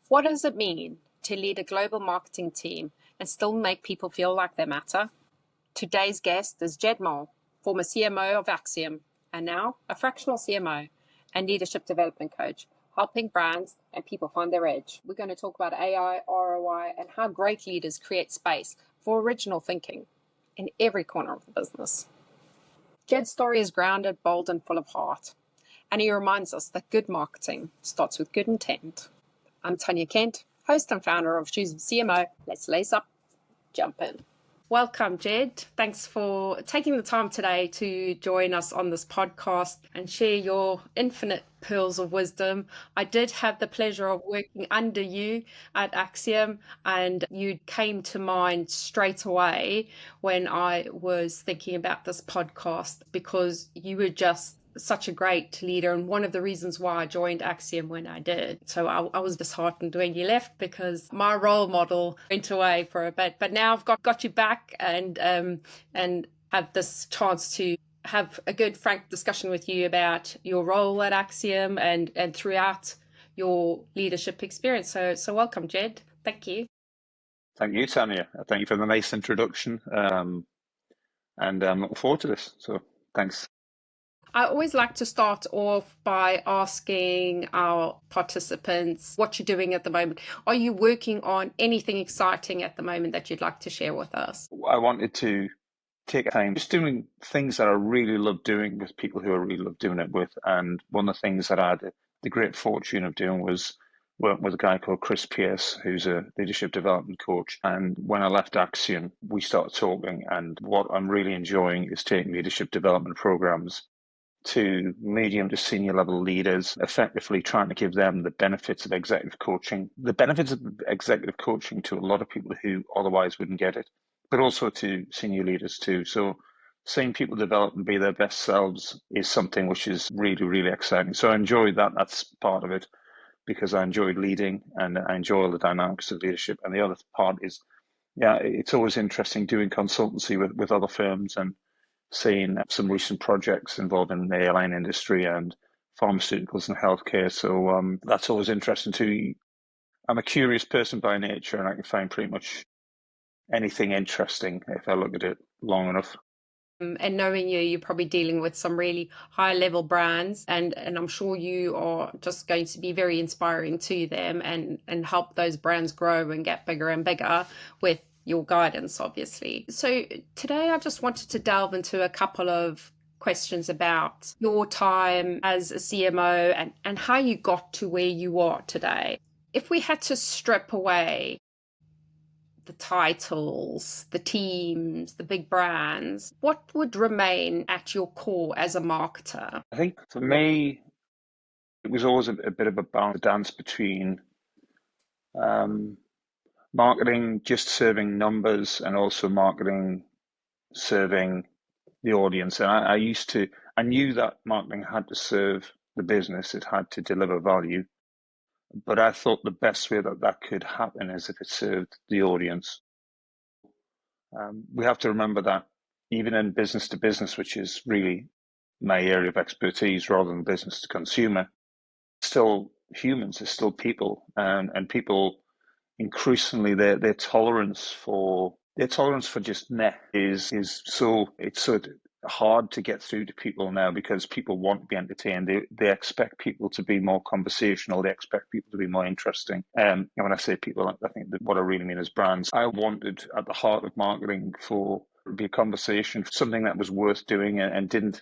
What does it mean to lead a global marketing team and still make people feel like they matter? Today's guest is Jed Mole, former CMO of Acxiom, and now a fractional CMO and leadership development coach, helping brands and people find their edge. We're going to talk about AI, ROI, and how great leaders create space for original thinking in every corner of the business. Jed's story is grounded, bold, and full of heart. And he reminds us that good marketing starts with good intent. I'm Tanja Kent, host and founder of Choose CMO. Let's lace up, jump in. Welcome, Jed. Thanks for taking the time today to join us on this podcast and share your infinite pearls of wisdom. I did have the pleasure of working under you at Acxiom, and you came to mind straight away when I was thinking about this podcast because you were just such a great leader, and one of the reasons why I joined Acxiom when I did. So I was disheartened when you left because my role model went away for a bit. But now I've got you back and have this chance to have a good, frank discussion with you about your role at Acxiom and throughout your leadership experience. So welcome, Jed. Thank you. Thank you, Tanya. Thank you for the nice introduction. And I'm looking forward to this. So thanks. I always like to start off by asking our participants what you're doing at the moment. Are you working on anything exciting at the moment that you'd like to share with us? I wanted to take time just doing things that I really love doing with people who I really love doing it with. And one of the things that I had the great fortune of doing was working with a guy called Chris Pierce, who's a leadership development coach. And when I left Acxiom, we started talking. And what I'm really enjoying is taking leadership development programs to medium to senior level leaders, effectively trying to give them the benefits of executive coaching, to a lot of people who otherwise wouldn't get it, but also to senior leaders too. So seeing people develop and be their best selves is something which is really, really exciting. So I enjoy that. That's part of it because I enjoy leading and I enjoy all the dynamics of leadership. And the other part is, it's always interesting doing consultancy with other firms and seeing some recent projects involving the airline industry and pharmaceuticals and healthcare. So that's always interesting too. I'm a curious person by nature, and I can find pretty much anything interesting if I look at it long enough. And knowing you, you're probably dealing with some really high level brands, and I'm sure you are just going to be very inspiring to them and help those brands grow and get bigger and bigger with your guidance, obviously. So today I just wanted to delve into a couple of questions about your time as a CMO and how you got to where you are today. If we had to strip away the titles, the teams, the big brands, what would remain at your core as a marketer? I think for me, it was always a bit of a dance between marketing just serving numbers and also marketing serving the audience. And I knew that marketing had to serve the business, it had to deliver value. But I thought the best way that could happen is if it served the audience. We have to remember that even in business to business, which is really my area of expertise rather than business to consumer, still humans, are still people, and people increasingly their tolerance for just meh is so hard to get through to people now because people want to be entertained. They expect people to be more conversational. They expect people to be more interesting. And when I say people, I think that what I really mean is brands. I wanted at the heart of marketing for it to be a conversation, something that was worth doing and didn't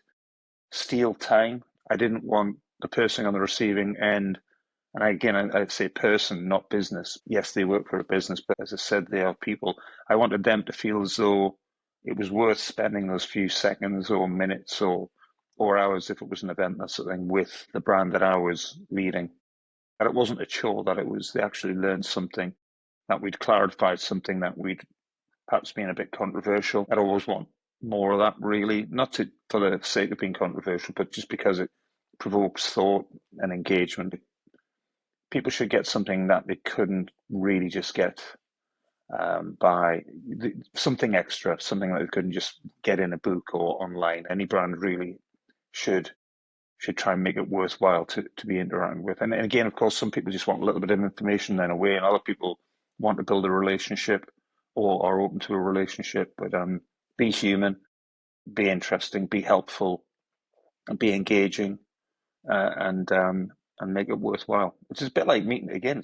steal time. I didn't want the person on the receiving end. And again, I'd say person, not business. Yes, they work for a business, but as I said, they are people. I wanted them to feel as though it was worth spending those few seconds or minutes or hours, if it was an event, that sort of thing, with the brand that I was leading. That it wasn't a chore, that they actually learned something, that we'd clarified something, that we'd perhaps been a bit controversial. I'd always want more of that, really, not for the sake of being controversial, but just because it provokes thought and engagement. People should get something that they couldn't really just get by something extra, something that they couldn't just get in a book or online. Any brand really should should try and make it worthwhile to be interacting with. And again, of course, some people just want a little bit of information then away, and other people want to build a relationship or are open to a relationship. But be human, be interesting, be helpful, and be engaging, and make it worthwhile. Which is a bit like meeting again.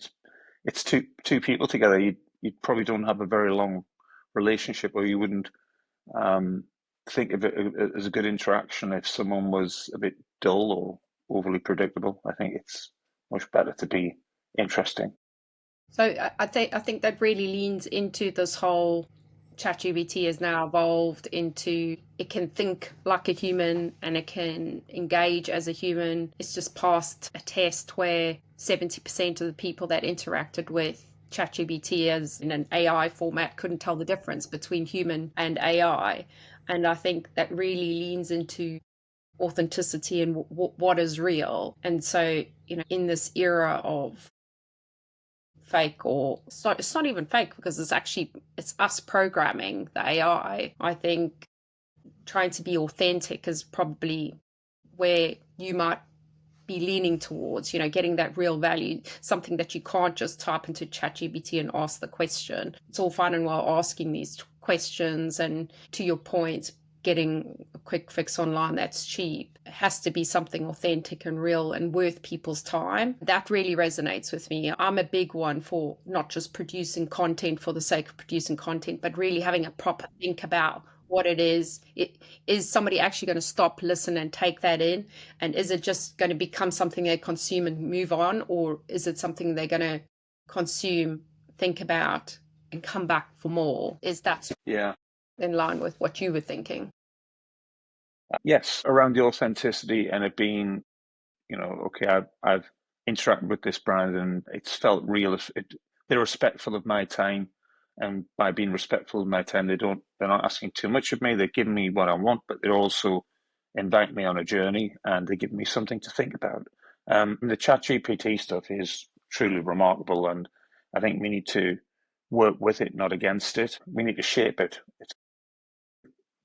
It's two people together. You probably don't have a very long relationship, or you wouldn't think of it as a good interaction if someone was a bit dull or overly predictable. I think it's much better to be interesting. So I think that really leans into this whole ChatGPT has now evolved into it can think like a human and it can engage as a human. It's just passed a test where 70% of the people that interacted with ChatGPT as in an AI format couldn't tell the difference between human and AI. And I think that really leans into authenticity and what is real. And so, in this era of fake, or it's not even fake because it's us programming the AI. I think trying to be authentic is probably where you might be leaning towards, getting that real value, something that you can't just type into ChatGPT and ask the question. It's all fine and well asking these questions, and to your point, getting a quick fix online that's cheap. It has to be something authentic and real and worth people's time. That really resonates with me. I'm a big one for not just producing content for the sake of producing content, but really having a proper think about what it is. Is somebody actually going to stop, listen, and take that in? And is it just going to become something they consume and move on? Or is it something they're going to consume, think about, and come back for more? Is that in line with what you were thinking? Yes, around the authenticity and it being, okay, I've interacted with this brand and it's felt real. They're respectful of my time, and by being respectful of my time, they're not asking too much of me. They're giving me what I want, but they're also inviting me on a journey, and they give me something to think about. The ChatGPT stuff is truly remarkable, and I think we need to work with it, not against it. We need to shape it.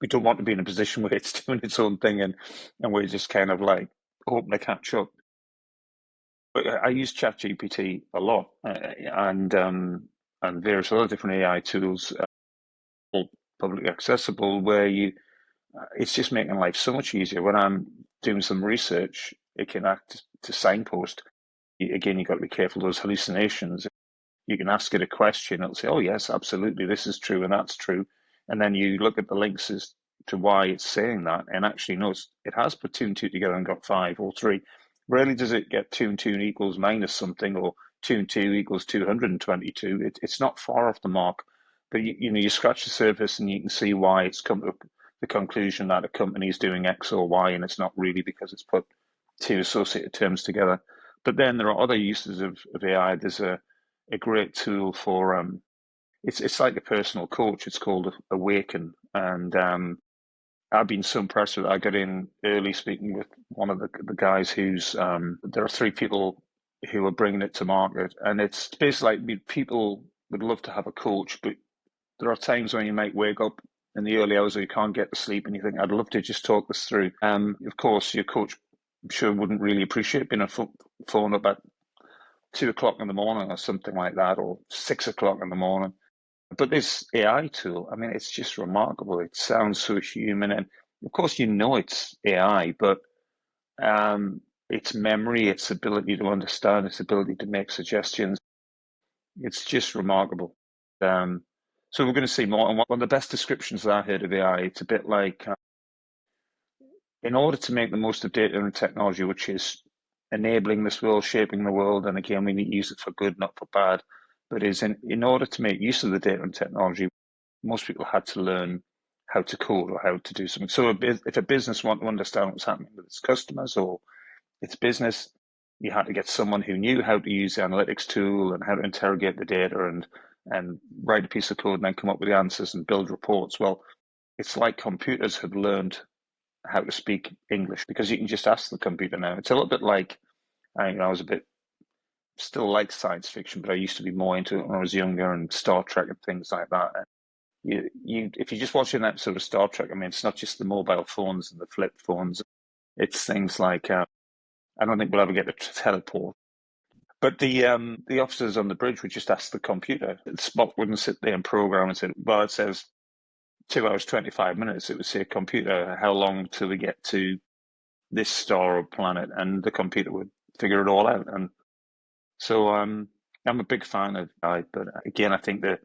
We don't want to be in a position where it's doing its own thing and we're just kind of like hoping to catch up. But I use ChatGPT a lot, and various other different AI tools, all publicly accessible, where it's just making life so much easier. When I'm doing some research, it can act to signpost. Again, you've got to be careful of those hallucinations. You can ask it a question, it'll say, oh, yes, absolutely, this is true and that's true. And then you look at the links as to why it's saying that, and actually knows it has put two and two together and got five or three. Rarely does it get two and two equals minus something, or two and two equals 222. It's not far off the mark, but you scratch the surface and you can see why it's come to the conclusion that a company is doing X or Y, and it's not really because it's put two associated terms together. But then there are other uses of AI. There's a great tool for it's like a personal coach. It's called Awaken, and I've been so impressed with it. I got in early speaking with one of the guys who's there are three people who are bringing it to market, and it's basically like people would love to have a coach, but there are times when you might wake up in the early hours where you can't get to sleep and you think, I'd love to just talk this through. Of course, your coach, I'm sure, wouldn't really appreciate being a phone up at 2 o'clock in the morning or something like that, or 6 o'clock in the morning. But this AI tool, I mean, it's just remarkable. It sounds so human. And of course, it's AI, but its memory, its ability to understand, its ability to make suggestions, it's just remarkable. So we're going to see more. And one of the best descriptions that I heard of AI, it's a bit like, in order to make the most of data and technology, which is enabling this world, shaping the world, and again, we need to use it for good, not for bad, but is in order to make use of the data and technology, most people had to learn how to code or how to do something. So if a business wanted to understand what's happening with its customers or its business, you had to get someone who knew how to use the analytics tool and how to interrogate the data and write a piece of code and then come up with the answers and build reports. Well, it's like computers have learned how to speak English because you can just ask the computer now. It's a little bit like, I was a bit still like science fiction, but I used to be more into it when I was younger, and Star Trek and things like that. If you just watch an episode of Star Trek, I mean, it's not just the mobile phones and the flip phones. It's things like I don't think we'll ever get to teleport. But the officers on the bridge would just ask the computer. Spock wouldn't sit there and program and say, well, it says 2 hours, 25 minutes. It would say, computer, how long till we get to this star or planet? And the computer would figure it all out. And so I'm a big fan of AI, but again, I think that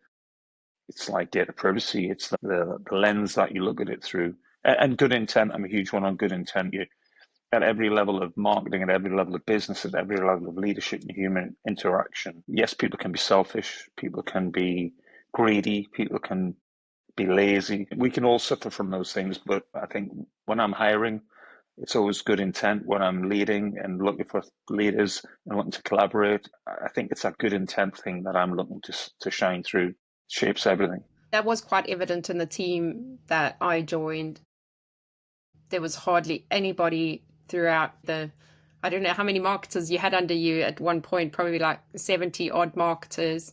it's like data privacy. It's the lens that you look at it through. And good intent, I'm a huge one on good intent. You, at every level of marketing, at every level of business, at every level of leadership and human interaction. Yes, people can be selfish, people can be greedy, people can be lazy. We can all suffer from those things, but I think when I'm hiring, it's always good intent. When I'm leading and looking for leaders and wanting to collaborate, I think it's that good intent thing that I'm looking to shine through. It shapes everything. That was quite evident in the team that I joined. There was hardly anybody throughout I don't know how many marketers you had under you at one point, probably like 70 odd marketers.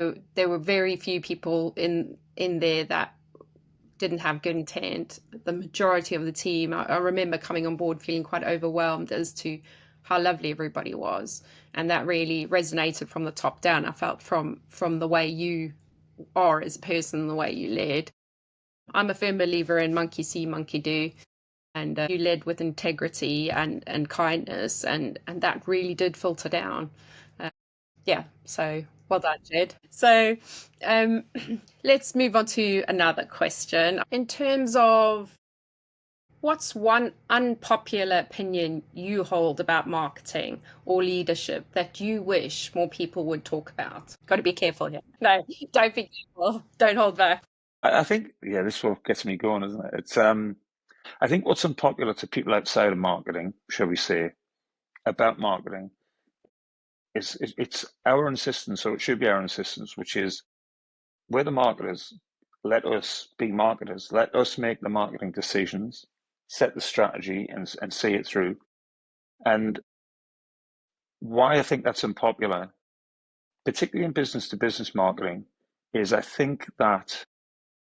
So there were very few people in there that didn't have good intent. The majority of the team, I remember coming on board feeling quite overwhelmed as to how lovely everybody was. And that really resonated from the top down. I felt from the way you are as a person, the way you led. I'm a firm believer in monkey see, monkey do. And you led with integrity and kindness, and that really did filter down. Yeah, so well done, Jed. So let's move on to another question. In terms of what's one unpopular opinion you hold about marketing or leadership that you wish more people would talk about? Got to be careful here. No, don't be careful. Don't hold back. I think, yeah, this is what gets me going, isn't it? It's I think what's unpopular to people outside of marketing, shall we say, about marketing is it's our insistence, or it should be our insistence, which is we're the marketers. Let us be marketers. Let us make the marketing decisions, set the strategy, and see it through. And why I think that's unpopular, particularly in business to business marketing, is I think that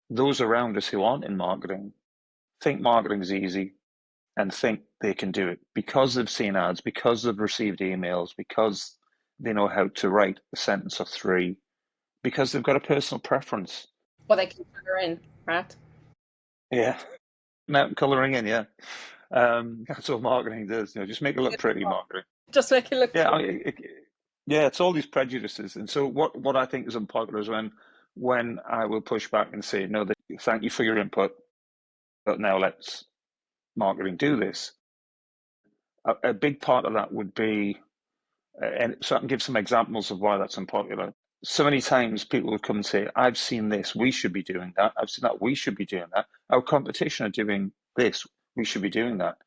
those around us who aren't in marketing think marketing is easy and think they can do it because they've seen ads, because they've received emails, because they know how to write a sentence or three, because they've got a personal preference. Well, they can figure in, right? Yeah. Now, colouring in, yeah. That's what marketing does. Just make it look pretty, marketing. Just make it look. Yeah, yeah, it's all these prejudices. And so what I think is unpopular is when I will push back and say, no, thank you for your input, but now let's marketing do this. A big part of that would be, and so I can give some examples of why that's unpopular. So many times people would come and say, I've seen this, we should be doing that. I've seen that, we should be doing that. Our competition are doing this, we should be doing that.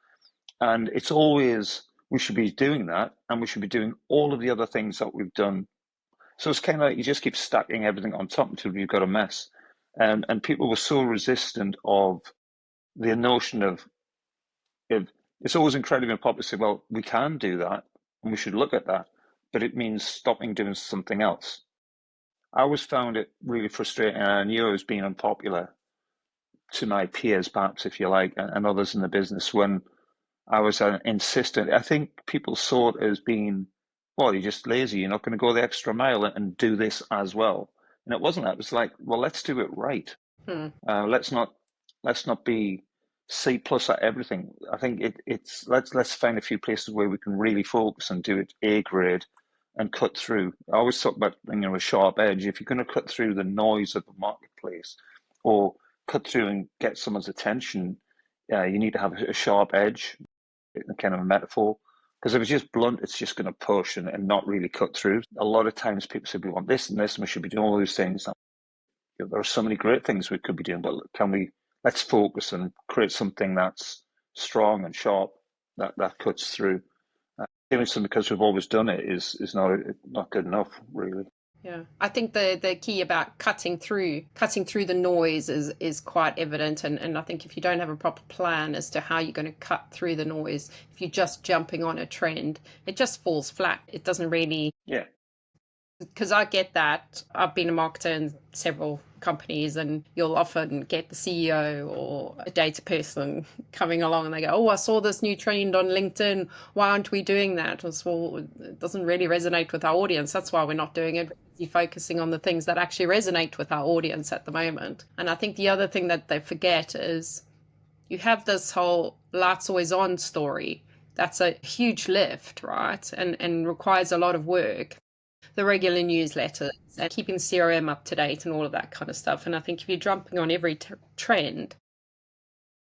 And it's always, we should be doing that, and we should be doing all of the other things that we've done. So it's kind of like you just keep stacking everything on top until you've got a mess. And people were so resistant of the notion of it's always incredibly unpopular to say, well, we can do that and we should look at that, but it means stopping doing something else. I always found it really frustrating, and I knew I was being unpopular to my peers, perhaps, if you like, and others in the business when I was insistent. I think people saw it as being, well, you're just lazy. You're not going to go the extra mile and do this as well. And it wasn't that. It was like, well, let's do it right. Let's not be C plus at everything. I think it's let's find a few places where we can really focus and do it A grade and cut through. I always talk about a sharp edge. If you're going to cut through the noise of the marketplace or cut through and get someone's attention, you need to have a sharp edge, kind of a metaphor. Because if it's just blunt, it's just going to push and not really cut through. A lot of times people say we want this and this, and we should be doing all those things. There are so many great things we could be doing, but let's focus and create something that's strong and sharp that cuts through. Doing something because we've always done it is not good enough, really. Yeah, I think the key about cutting through the noise is quite evident, and I think if you don't have a proper plan as to how you're going to cut through the noise, if you're just jumping on a trend, it just falls flat. It doesn't really. Yeah. Because I get that. I've been a marketer in several companies, and you'll often get the CEO or a data person coming along and they go, "Oh, I saw this new trend on LinkedIn. Why aren't we doing that?" Well, it doesn't really resonate with our audience. That's why we're not doing it. You're focusing on the things that actually resonate with our audience at the moment. And I think the other thing that they forget is you have this whole lights always on story. That's a huge lift, right? And requires a lot of work, the regular newsletters and keeping CRM up to date and all of that kind of stuff. And I think if you're jumping on every trend,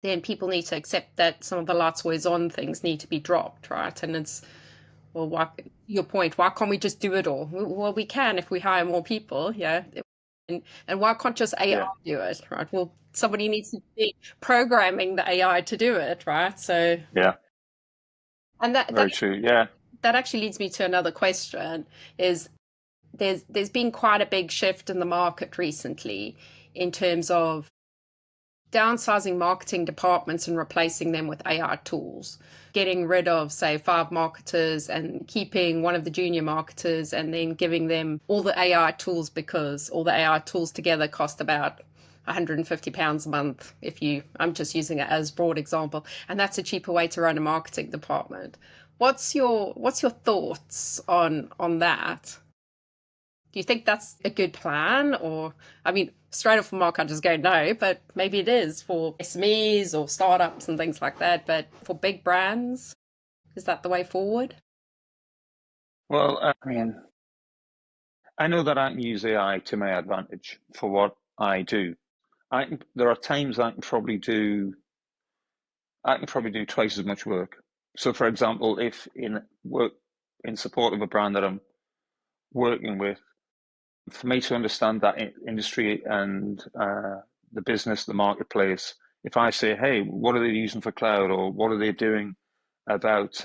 then people need to accept that some of the lights always on things need to be dropped, right? And it's, well, why, your point, why can't we just do it all? Well, we can if we hire more people, yeah. And why can't just AI do it, right? Well, somebody needs to be programming the AI to do it, right? So Yeah, and very true. Yeah. that actually leads me to another question: is there's been quite a big shift in the market recently in terms of downsizing marketing departments and replacing them with AI tools, getting rid of, say, 5 marketers and keeping one of the junior marketers and then giving them all the AI tools, because all the AI tools together cost about £150 a month. I'm just using it as a broad example, and that's a cheaper way to run a marketing department. What's your thoughts on that? Do you think that's a good plan? Or, I mean, straight off the mark, I just go no, but maybe it is for SMEs or startups and things like that. But for big brands, is that the way forward? Well, I mean, I know that I can use AI to my advantage for what I do. There are times I can probably do twice as much work. So, for example, if in work in support of a brand that I'm working with, for me to understand that industry and the business, the marketplace, if I say, hey, what are they using for cloud, or what are they doing about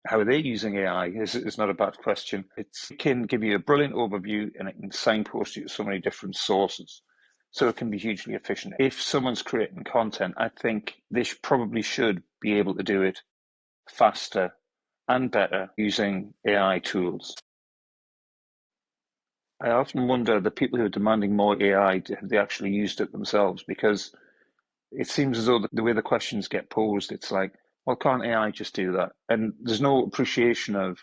how are they using AI, is not a bad question. It can give you a brilliant overview and it can signpost you to so many different sources. So it can be hugely efficient. If someone's creating content, I think they probably should be able to do it faster and better using AI tools. I often wonder, the people who are demanding more AI, have they actually used it themselves? Because it seems as though the way the questions get posed, it's like, well, can't AI just do that? And there's no appreciation of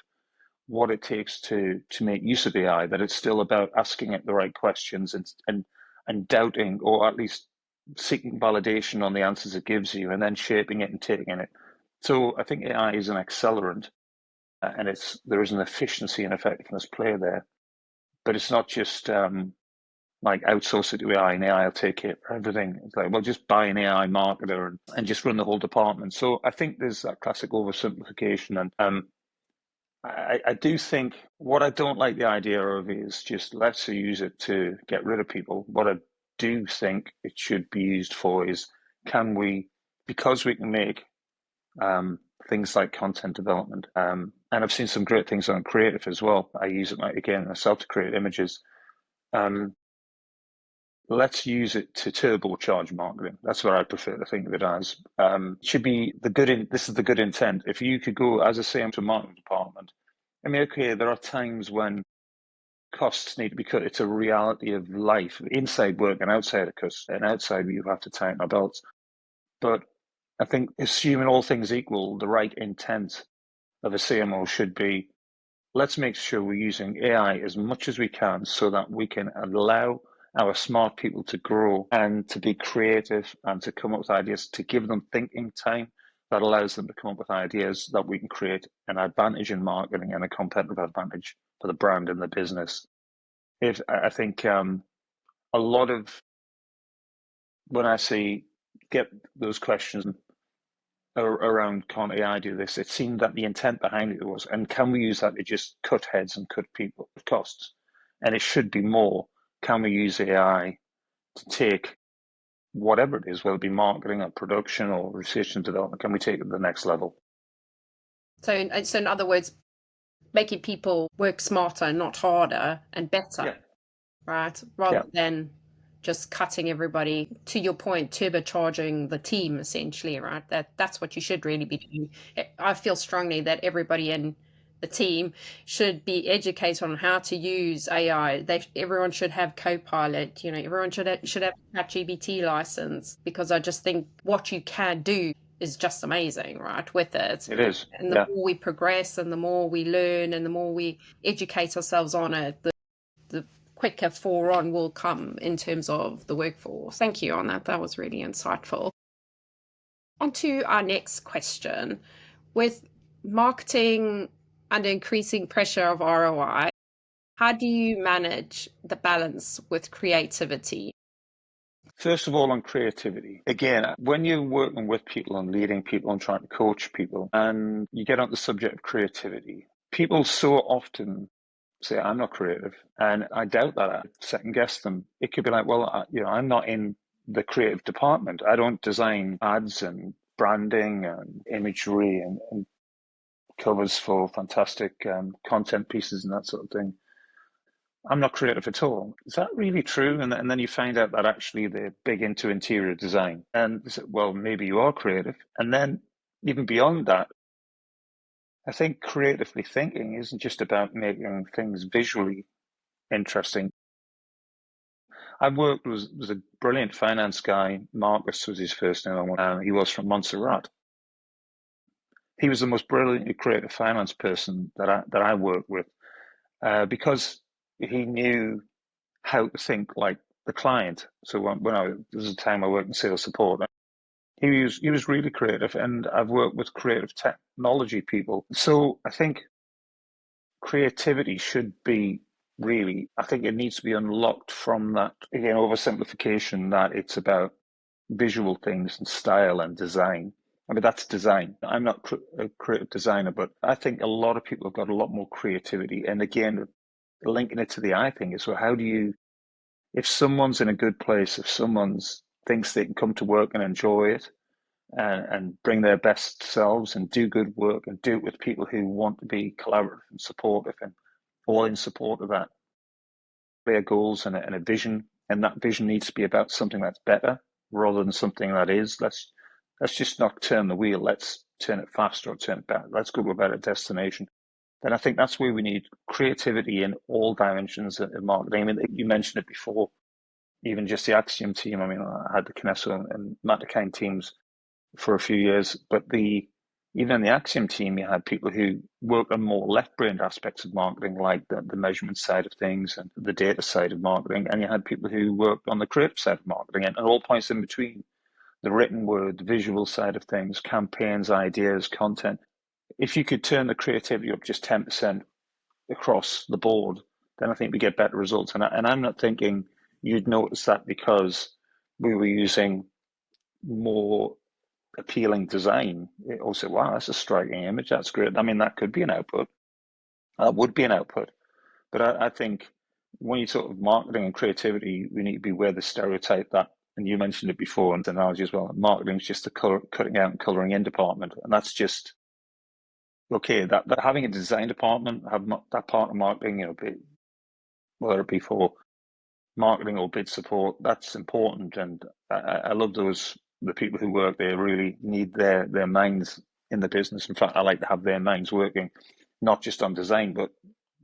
what it takes to make use of AI, that it's still about asking it the right questions and doubting, or at least seeking validation on the answers it gives you, and then shaping it and taking it. So I think AI is an accelerant, and there is an efficiency and effectiveness play there. But it's not just like outsource it to AI and AI will take care of everything. It's like, well, just buy an AI marketer and just run the whole department. So I think there's that classic oversimplification. And I do think, what I don't like the idea of is just let's use it to get rid of people. What I do think it should be used for is, because we can make things like content development, and I've seen some great things on creative as well. I use it again myself to create images. Let's use it to turbocharge marketing. That's what I prefer to think of it as. Should be this is the good intent. If you could go, as I say, to a marketing department, I mean, okay, there are times when costs need to be cut. It's a reality of life, inside work and outside of costs. And outside, you have to tighten our belts. But I think, assuming all things equal, the right intent of a CMO should be, let's make sure we're using AI as much as we can so that we can allow our smart people to grow and to be creative and to come up with ideas, to give them thinking time that allows them to come up with ideas that we can create an advantage in marketing and a competitive advantage for the brand and the business. I think a lot of, when I get those questions around can't AI do this, it seemed that the intent behind it was, and can we use that to just cut heads and cut people costs? And it should be more, can we use AI to take whatever it is, whether it be marketing or production or research and development, can we take it to the next level? So in other words, making people work smarter, not harder, and better, right? Rather than just cutting everybody, to your point, turbocharging the team, essentially, right? That's what you should really be doing. I feel strongly that everybody in the team should be educated on how to use AI. Everyone should have Copilot. Everyone should have a ChatGPT license, because I just think what you can do is just amazing, right? With it, It is. and the Yeah. more we progress, and the more we learn, and the more we educate ourselves on it, the quicker on will come in terms of the workforce. Thank you on that. That was really insightful. On to our next question. With marketing under increasing pressure of ROI, how do you manage the balance with creativity? First of all, on creativity. Again, when you're working with people and leading people and trying to coach people, and you get on the subject of creativity, people so often say, I'm not creative. And I doubt that. I second guess them. It could be like, well, I'm not in the creative department. I don't design ads and branding and imagery and covers for fantastic content pieces and that sort of thing. I'm not creative at all. Is that really true? And then you find out that actually they're big into interior design. And they say, well, maybe you are creative. And then even beyond that, I think creatively thinking isn't just about making things visually interesting. I worked was a brilliant finance guy. Marcus was his first name. He was from Montserrat. He was the most brilliantly creative finance person that I worked with, because he knew how to think like the client. So there was a time I worked in sales support. He was really creative, and I've worked with creative technology people. So I think creativity should be really, I think it needs to be unlocked from that, again, oversimplification that it's about visual things and style and design. I mean, that's design. I'm not a creative designer, but I think a lot of people have got a lot more creativity. And again, linking it to the I thing is, well, how do you, if someone's in a good place, if someone's thinks they can come to work and enjoy it, and bring their best selves and do good work and do it with people who want to be collaborative and supportive and all in support of that, clear goals and a vision, and that vision needs to be about something that's better rather than something that is. Let's just not turn the wheel. Let's turn it faster or turn it back. Let's go to a better destination. Then I think that's where we need creativity in all dimensions of marketing. I mean, you mentioned it before, even just the Acxiom team. I mean, I had the Kinesso and Matterkind teams for a few years, but even in the Acxiom team, you had people who worked on more left-brained aspects of marketing, like the measurement side of things and the data side of marketing, and you had people who worked on the creative side of marketing, and all points in between, the written word, the visual side of things, campaigns, ideas, content. If you could turn the creativity up just 10% across the board, then I think we get better results. And I'm not thinking you'd notice that because we were using more appealing design. Also, wow, that's a striking image. That's great. I mean, that could be an output. That would be an output. But I think when you talk of marketing and creativity, we need to be aware of the stereotype that, and you mentioned it before in the analogy as well, marketing is just the cutting out and colouring in department. And that's just, okay, that having a design department, have that part of marketing, whether it be for marketing or bid support, that's important. And I love the people who work there really need their minds in the business. In fact, I like to have their minds working, not just on design, but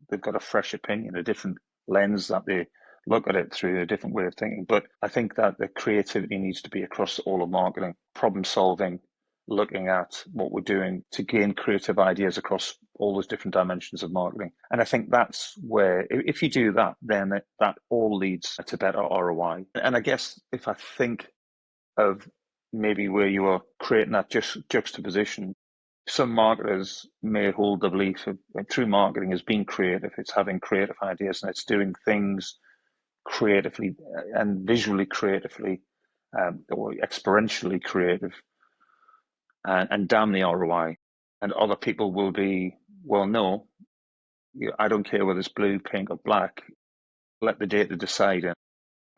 they've got a fresh opinion, a different lens that they look at it through, a different way of thinking. But I think that the creativity needs to be across all of marketing, problem solving, looking at what we're doing to gain creative ideas across all those different dimensions of marketing. And I think that's where, if you do that, then that all leads to better ROI. And I guess if I think of maybe where you are creating that juxtaposition, some marketers may hold the belief of true marketing as being creative. It's having creative ideas and it's doing things creatively and visually creatively, or experientially creative, and damn the ROI. And other people will be, well, no, I don't care whether it's blue, pink, or black. Let the data decide. And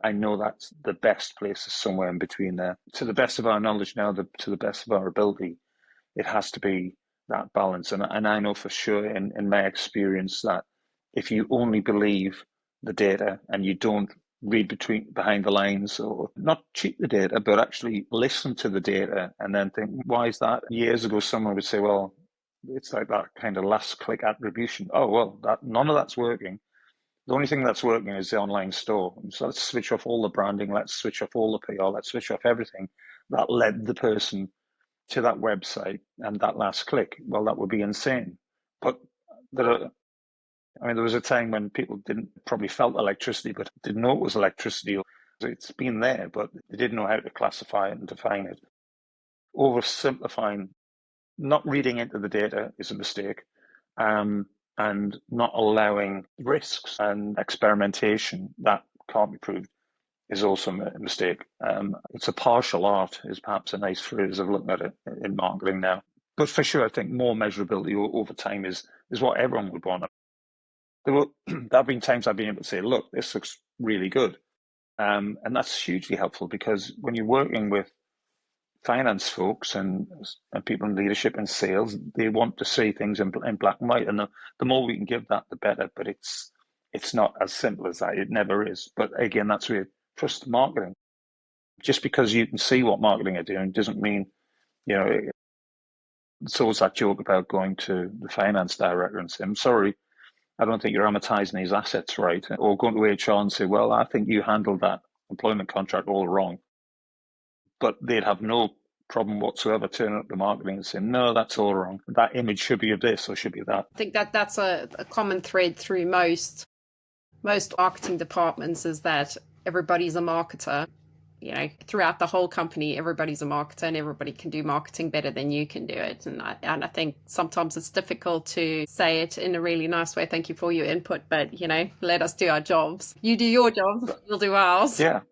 I know that's the best place is somewhere in between there. To the best of our knowledge now, to the best of our ability, it has to be that balance. And I know for sure in my experience that if you only believe the data and you don't read behind the lines, or not cheat the data, but actually listen to the data and then think, why is that? Years ago, someone would say, well, it's like that kind of last click attribution. Oh, well, none of that's working. The only thing that's working is the online store. So let's switch off all the branding, let's switch off all the PR, let's switch off everything that led the person to that website and that last click. Well, that would be insane. But there was a time when people didn't probably felt electricity, but didn't know it was electricity. It's been there, but they didn't know how to classify it and define it. Oversimplifying, not reading into the data is a mistake. And not allowing risks and experimentation that can't be proved is also a mistake. It's a partial art is perhaps a nice phrase of looking at it in marketing now. But for sure, I think more measurability over time is what everyone would want. There have been times I've been able to say, look, this looks really good. And that's hugely helpful because when you're working with finance folks and people in leadership and sales, they want to see things in black and white. And the more we can give that, the better. But it's not as simple as that. It never is. But again, that's where trust marketing. Just because you can see what marketing are doing doesn't mean, it's always that joke about going to the finance director and saying, I'm sorry, I don't think you're amortizing these assets right. Or going to HR and say, well, I think you handled that employment contract all wrong. But they'd have no problem whatsoever turning up the marketing and saying, no, that's all wrong. That image should be of this or should be that. I think that's a common thread through most marketing departments is that everybody's a marketer. Throughout the whole company, everybody's a marketer and everybody can do marketing better than you can do it. And I think sometimes it's difficult to say it in a really nice way. Thank you for your input, but, let us do our jobs. You do your job, we'll do ours. Yeah.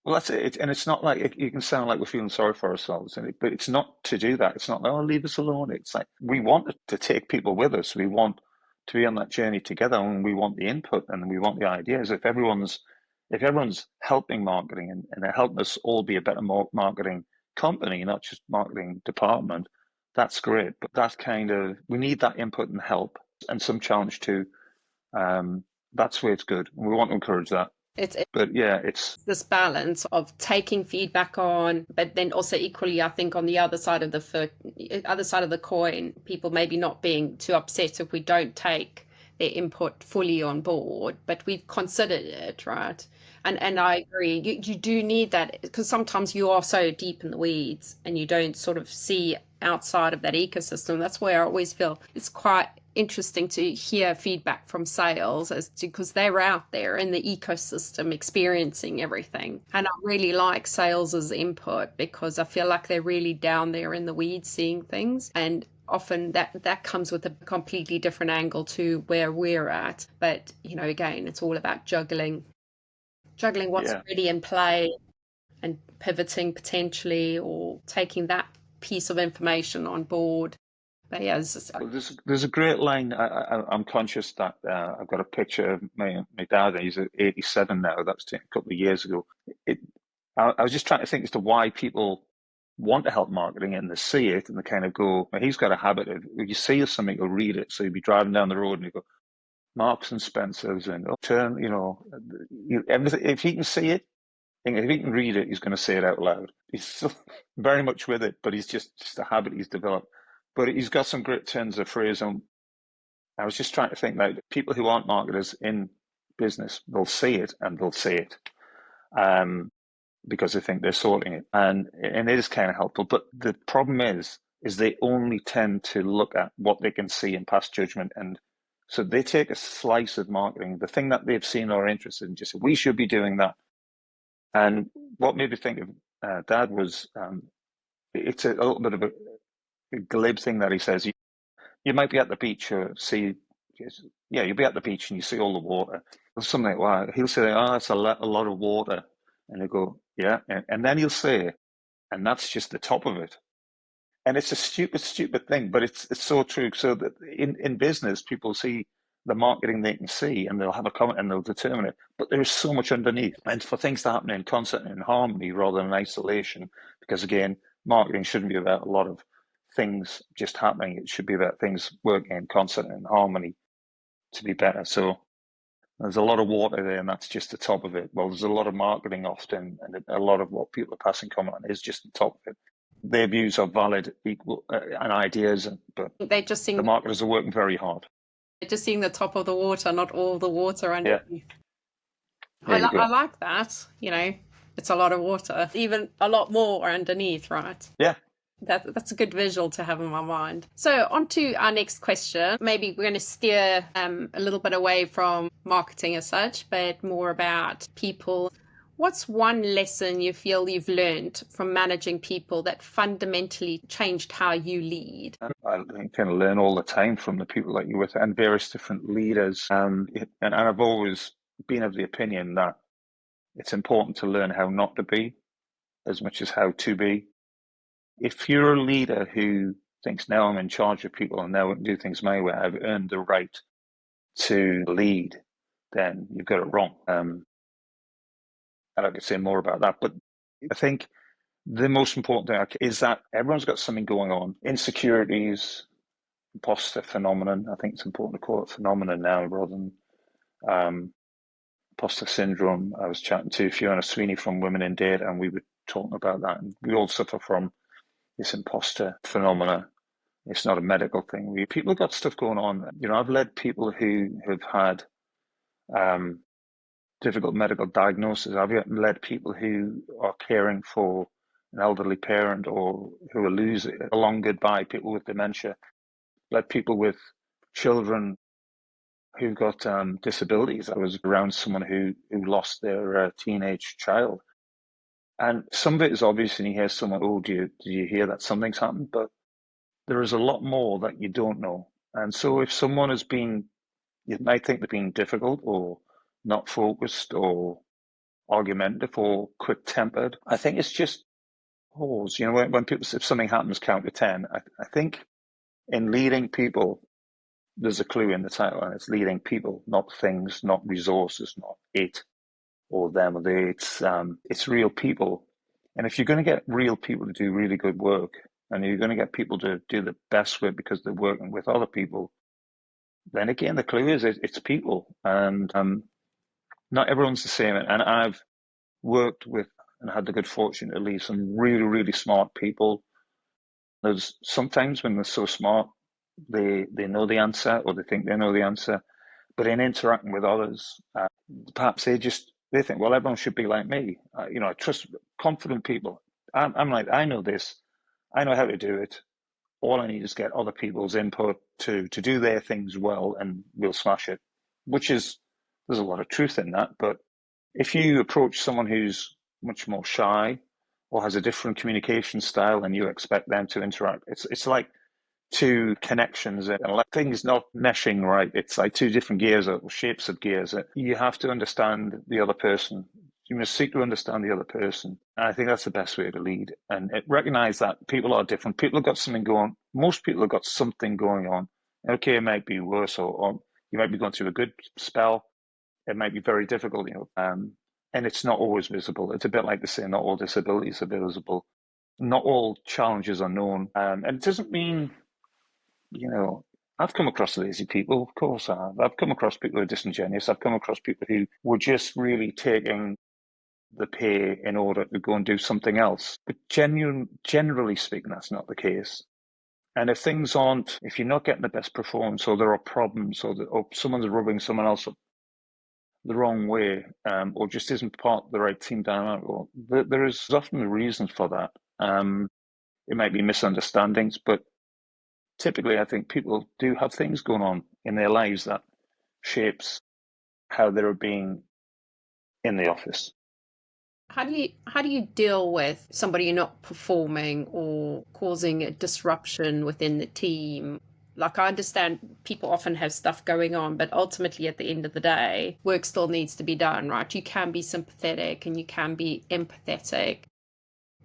Well, that's it. And it's not like you can sound like we're feeling sorry for ourselves, but it's not to do that. It's not, oh, leave us alone. It's like we want to take people with us. We want to be on that journey together, and we want the input and we want the ideas. If everyone's helping marketing and they're helping us all be a better marketing company, not just marketing department, that's great. But that we need that input and help and some challenge too. That's where it's good. We want to encourage that. It's this balance of taking feedback on, but then also equally, I think on the other side of the coin, people maybe not being too upset if we don't take their input fully on board, but we've considered it, right? And I agree, you do need that because sometimes you are so deep in the weeds and you don't sort of see outside of that ecosystem. That's where I always feel it's quite interesting to hear feedback from sales because they're out there in the ecosystem experiencing everything. And I really like sales's input because I feel like they're really down there in the weeds seeing things. And often that comes with a completely different angle to where we're at. But, again, it's all about juggling what's already in play and pivoting potentially or taking that piece of information on board. But yeah, there's a great line. I'm conscious that I've got a picture of my dad. He's 87 now. That was a couple of years ago. I was just trying to think as to why people want to help marketing and they see it and they kind of go. He's got a habit of if you see something, you'll read it. So you'll be driving down the road and you go, Marks and Spencers and turn. Everything. If he can see it, if he can read it, he's going to say it out loud. He's still very much with it, but he's just a habit he's developed. But he's got some great turns of phrase. And I was just trying to think that people who aren't marketers in business, they'll see it and they'll say it because they think they're sorting it. And it is kind of helpful. But the problem is they only tend to look at what they can see and pass judgment. And so they take a slice of marketing, the thing that they've seen or are interested in, just say, we should be doing that. And what made me think of Dad was it's a little bit of a glib thing that he says. You might be at the beach or you'll be at the beach and you see all the water. Or something like, wow, he'll say, oh, that's a lot of water. And they go, yeah. And then he'll say, and that's just the top of it. And it's a stupid thing, but it's so true. So that in business, people see the marketing they can see and they'll have a comment and they'll determine it. But there is so much underneath. And for things to happen in concert and in harmony rather than isolation, because again, marketing shouldn't be about a lot of things just happening. It should be about things working in concert and harmony to be better. So there's a lot of water there and that's just the top of it. Well, there's a lot of marketing often and a lot of what people are passing comment on is just the top of it. their views are valid, equal, and ideas, but They're just the seeing marketers are working very hard. they're just seeing the top of the water, not all the water Yeah, underneath. there you I go. like that. It's a lot of water, even a lot more underneath, right? Yeah. That's a good visual to have in my mind. So on to our next question. Maybe we're going to steer a little bit away from marketing as such, but more about people. What's one lesson you feel you've learned from managing people that fundamentally changed how you lead? I kind of learn all the time from the people that you're with and various different leaders. And I've always been of the opinion that it's important to learn how not to be as much as how to be. If you're a leader who thinks, now I'm in charge of people and now I can do things my way, I've earned the right to lead, then you've got it wrong. And I could say more about that. But I think the most important thing is that everyone's got something going on. Insecurities, imposter phenomenon. I think it's important to call it phenomenon now rather than imposter syndrome. I was chatting to Fiona Sweeney from Women in Data, and we were talking about that. And we all suffer from this imposter phenomena. It's not a medical thing. People have got stuff going on. I've led people who have had difficult medical diagnosis. I've led people who are caring for an elderly parent or who are losing a long goodbye, people with dementia, led people with children who've got disabilities. I was around someone who lost their teenage child. And some of it is obvious, and you hear someone, oh, do you hear that something's happened? But there is a lot more that you don't know. And so if someone has been, you might think they're being difficult or not focused or argumentative or quick-tempered. I think it's just pause. When people say if something happens, count to 10. I think in leading people, there's a clue in the title, and it's leading people, not things, not resources, not it or them or they. It's real people. And if you're going to get real people to do really good work, and you're going to get people to do the best work because they're working with other people, then again, the clue is it's people. And not everyone's the same. And I've worked with and had the good fortune to lead some really, really smart people. There's sometimes when they're so smart, they know the answer or they think they know the answer. But in interacting with others, perhaps they think, well, everyone should be like me. I trust confident people. I'm like, I know this. I know how to do it. All I need is get other people's input to do their things well, and we'll smash it. There's a lot of truth in that. But if you approach someone who's much more shy or has a different communication style and you expect them to interact, it's like two connections and like things not meshing right. It's like two different gears or shapes of gears. You have to understand the other person. You must seek to understand the other person. And I think that's the best way to lead. And recognize that people are different. People have got something going. Most people have got something going on. Okay, it might be worse, or you might be going through a good spell. It might be very difficult, and it's not always visible. It's a bit like the saying, not all disabilities are visible. Not all challenges are known. And it doesn't mean, I've come across lazy people, of course I have. I've come across people who are disingenuous. I've come across people who were just really taking the pay in order to go and do something else. But generally speaking, that's not the case. And if you're not getting the best performance, or there are problems, or someone's rubbing someone else up the wrong way, or just isn't part of the right team dynamic, there is often a reason for that. It might be misunderstandings, but typically I think people do have things going on in their lives that shapes how they're being in the office. How do you deal with somebody not performing or causing a disruption within the team? Like, I understand people often have stuff going on, but ultimately at the end of the day, work still needs to be done, right? You can be sympathetic and you can be empathetic.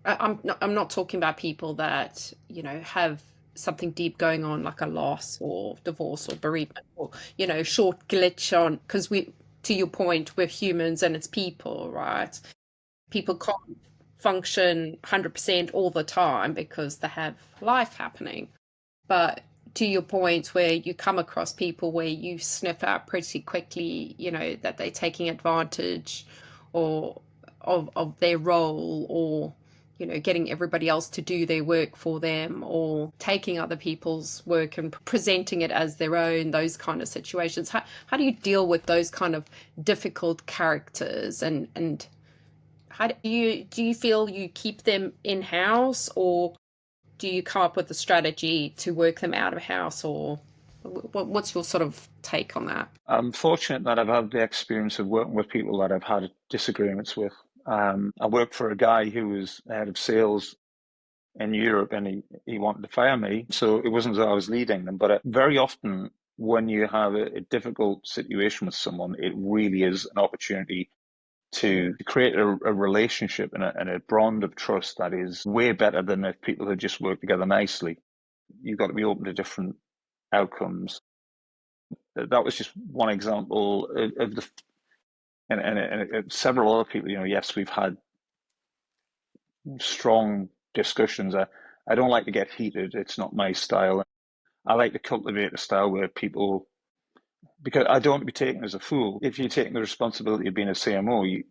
I'm not talking about people that, have something deep going on, like a loss or divorce or bereavement, or, short glitch on, because to your point, we're humans and it's people, right? People can't function 100% all the time because they have life happening. But to your point, where you come across people where you sniff out pretty quickly, that they're taking advantage or of their role, or getting everybody else to do their work for them, or taking other people's work and presenting it as their own, those kind of situations. How do you deal with those kind of difficult characters, and how do you feel you keep them in-house, or do you come up with a strategy to work them out of house, or what's your sort of take on that? I'm fortunate that I've had the experience of working with people that I've had disagreements with. I worked for a guy who was head of sales in Europe, and he wanted to fire me. So it wasn't as though I was leading them, but very often when you have a difficult situation with someone, it really is an opportunity to create a relationship and a bond of trust that is way better than if people had just worked together nicely. You've got to be open to different outcomes. That was just one example of the, and several other people. Yes, we've had strong discussions. I don't like to get heated. It's not my style. I like to cultivate a style where people, because I don't want to be taken as a fool. If you're taking the responsibility of being a CMO,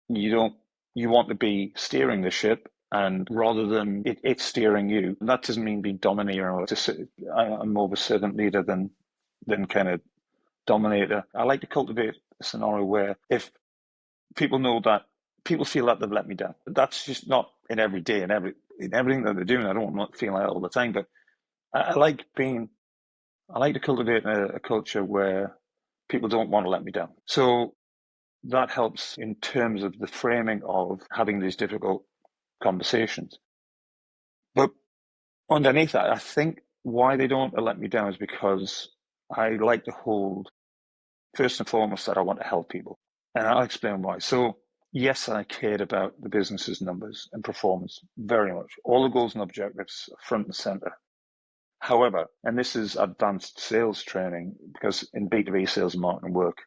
you want to be steering the ship, and rather than it steering you. And that doesn't mean being dominating. I'm more of a servant leader than kind of dominator. I like to cultivate a scenario where if people know that people feel that they've let me down. That's just not in every day and in everything that they're doing. I don't want to feel like that all the time, but I like to cultivate a culture where people don't want to let me down. So that helps in terms of the framing of having these difficult conversations. But underneath that, I think why they don't let me down is because I like to hold, first and foremost, that I want to help people. And I'll explain why. So, yes, I cared about the business's numbers and performance very much. All the goals and objectives are front and center. However, and this is advanced sales training, because in B2B sales and marketing work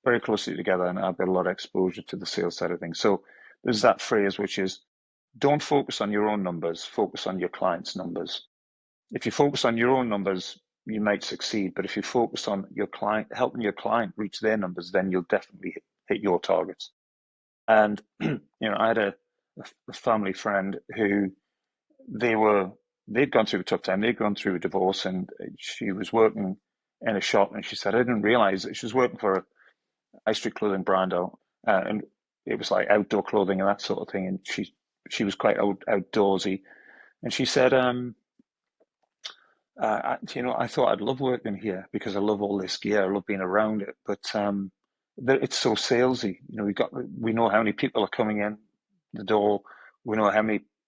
very closely together, and I've got a lot of exposure to the sales side of things. So there's that phrase, which is, don't focus on your own numbers, focus on your client's numbers. If you focus on your own numbers, you might succeed. But if you focus on your client, helping your client reach their numbers, then you'll definitely hit your targets. And I had a family friend who they'd gone through a tough time. They'd gone through a divorce, and she was working in a shop, and she said, I didn't realize that she was working for a high street clothing brand and it was like outdoor clothing and that sort of thing. And she was quite outdoorsy. And she said, I thought I'd love working here because I love all this gear. I love being around it. But it's so salesy. We know how many people are coming in the door. We know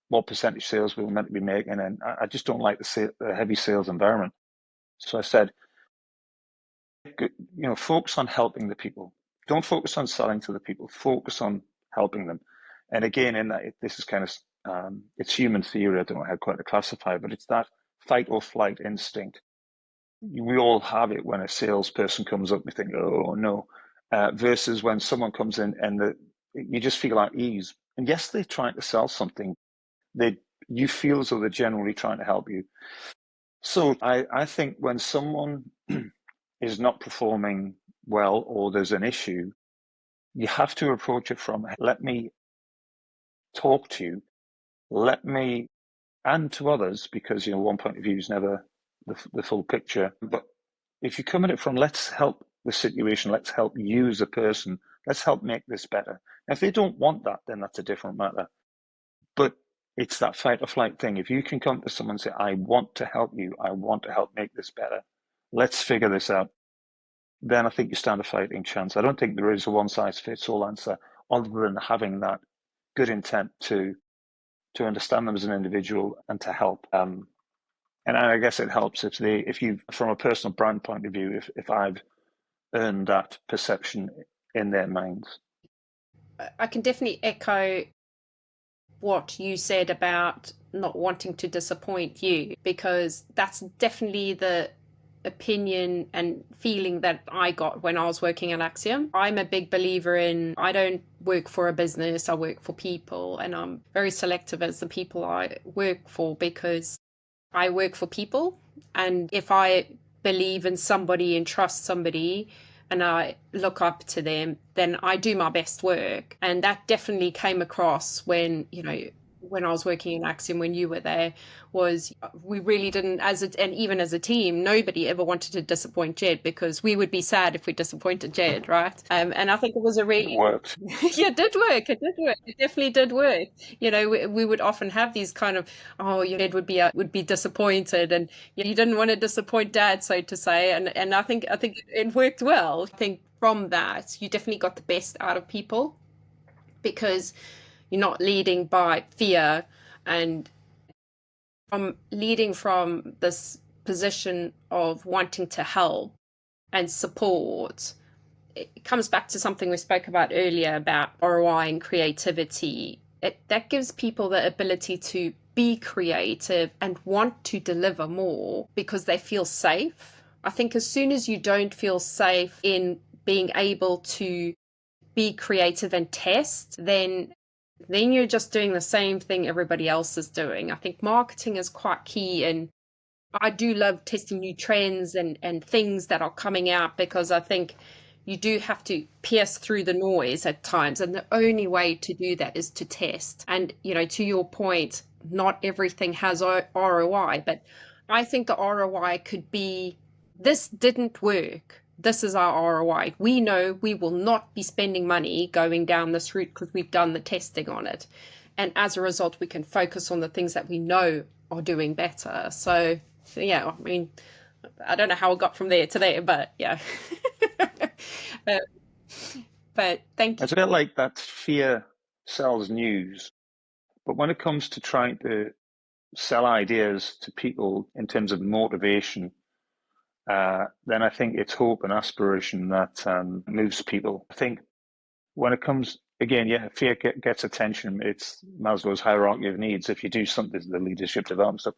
what percentage sales we're meant to be making. And I just don't like the heavy sales environment. So I said, focus on helping the people. Don't focus on selling to the people. Focus on helping them. And again, in that, this is kind of, it's human theory. I don't know how quite to classify, but it's that fight or flight instinct. We all have it when a salesperson comes up, we think, oh no, versus when someone comes in and you just feel at ease. And yes, they're trying to sell something. You feel as though they're generally trying to help you. So I think when someone is not performing well or there's an issue, you have to approach it from, let me talk to you, and to others, because one point of view is never the full picture. But if you come at it from, let's help the situation, let's help you as a person, let's help make this better. Now, if they don't want that, then that's a different matter. But it's that fight or flight thing. If you can come to someone and say, I want to help you, I want to help make this better, let's figure this out, then I think you stand a fighting chance. I don't think there is a one-size-fits-all answer, other than having that good intent to understand them as an individual and to help. And I guess it helps if you, from a personal brand point of view, if I've earned that perception in their minds. I can definitely echo what you said about not wanting to disappoint you, because that's definitely the opinion and feeling that I got when I was working at Acxiom. I'm a big believer in, I don't work for a business, I work for people, and I'm very selective as the people I work for, because I work for people, and if I believe in somebody and trust somebody and I look up to them, then I do my best work. And that definitely came across when, when I was working in Acxiom when you were there, was we really didn't, and even as a team, nobody ever wanted to disappoint Jed, because we would be sad if we disappointed Jed, right? And I think it was a It really worked. yeah, it did work. It did work. It definitely did work. We would often have these kind of, oh, your dad would be disappointed, and you didn't want to disappoint dad, so to say. And I think it worked well. I think from that, you definitely got the best out of people, because you're not leading by fear, and from leading from this position of wanting to help and support. It comes back to something we spoke about earlier about ROI and creativity. That gives people the ability to be creative and want to deliver more because they feel safe. I think as soon as you don't feel safe in being able to be creative and test, then you're just doing the same thing everybody else is doing. I think marketing is quite key, and I do love testing new trends and things that are coming out, because I think you do have to pierce through the noise at times. And the only way to do that is to test. And, to your point, not everything has ROI, but I think the ROI could be, this didn't work. This is our ROI. We know we will not be spending money going down this route because we've done the testing on it. And as a result, we can focus on the things that we know are doing better. So yeah, I mean, I don't know how I got from there to there, but yeah. uh, but thank you. It's a bit like that fear sells news, but when it comes to trying to sell ideas to people in terms of motivation, then I think it's hope and aspiration that moves people. I think when it comes, again, yeah, fear gets attention. It's Maslow's hierarchy of needs. If you do something, the leadership development stuff,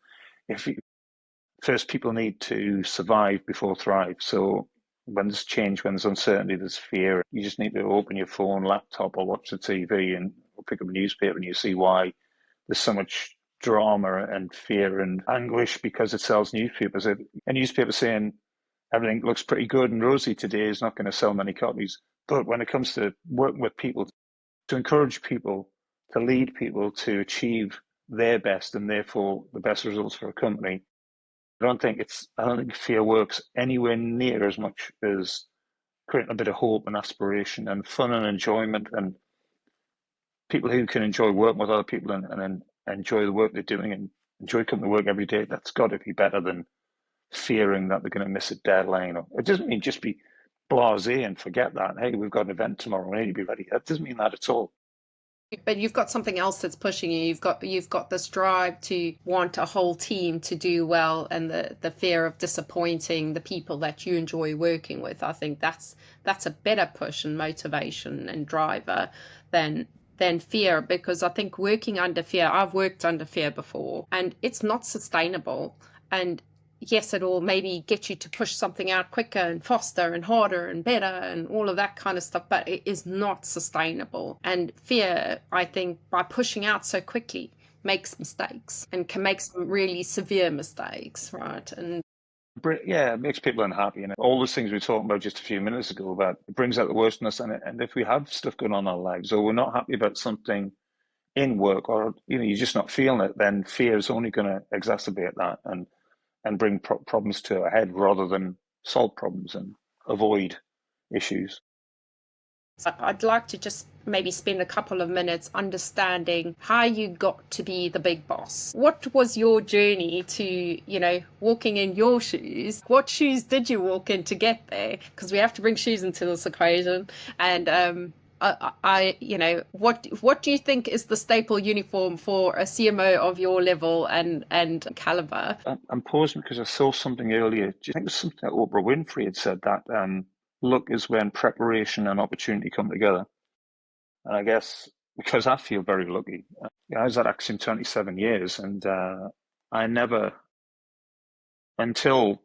first people need to survive before thrive. So when there's change, when there's uncertainty, there's fear. You just need to open your phone, laptop, or watch the TV and pick up a newspaper, and you see why there's so much drama and fear and anguish because it sells newspapers. A newspaper saying everything looks pretty good and rosy today is not going to sell many copies. But when it comes to working with people, to encourage people, to lead people to achieve their best and therefore the best results for a company, I don't think fear works anywhere near as much as creating a bit of hope and aspiration and fun and enjoyment, and people who can enjoy working with other people and enjoy the work they're doing and enjoy coming to work every day. That's got to be better than fearing that they're going to miss a deadline. Or it doesn't mean just be blasé and forget that. Hey, we've got an event tomorrow, we need to be ready. That doesn't mean that at all. But you've got something else that's pushing you. You've got this drive to want a whole team to do well, and the fear of disappointing the people that you enjoy working with. I think that's a better push and motivation and driver than fear, because I think working under fear, I've worked under fear before, and it's not sustainable. And yes, it'll maybe get you to push something out quicker and faster and harder and better and all of that kind of stuff, but it is not sustainable. And fear, I think, by pushing out so quickly, makes mistakes and can make some really severe mistakes, right? And yeah, it makes people unhappy, and all those things we were talking about just a few minutes ago, about it brings out the worst in us. And if we have stuff going on in our lives, or we're not happy about something in work, or you're just not feeling it, then fear is only going to exacerbate that and bring problems to a head rather than solve problems and avoid issues. I'd like to just maybe spend a couple of minutes understanding how you got to be the big boss. What was your journey to, walking in your shoes? What shoes did you walk in to get there? Because we have to bring shoes into this equation. And what do you think is the staple uniform for a CMO of your level and caliber? I'm pausing because I saw something earlier. Do you think it was something that Oprah Winfrey had said, that luck is when preparation and opportunity come together? And I guess because I feel very lucky. I was at Acxiom 27 years, and I never, until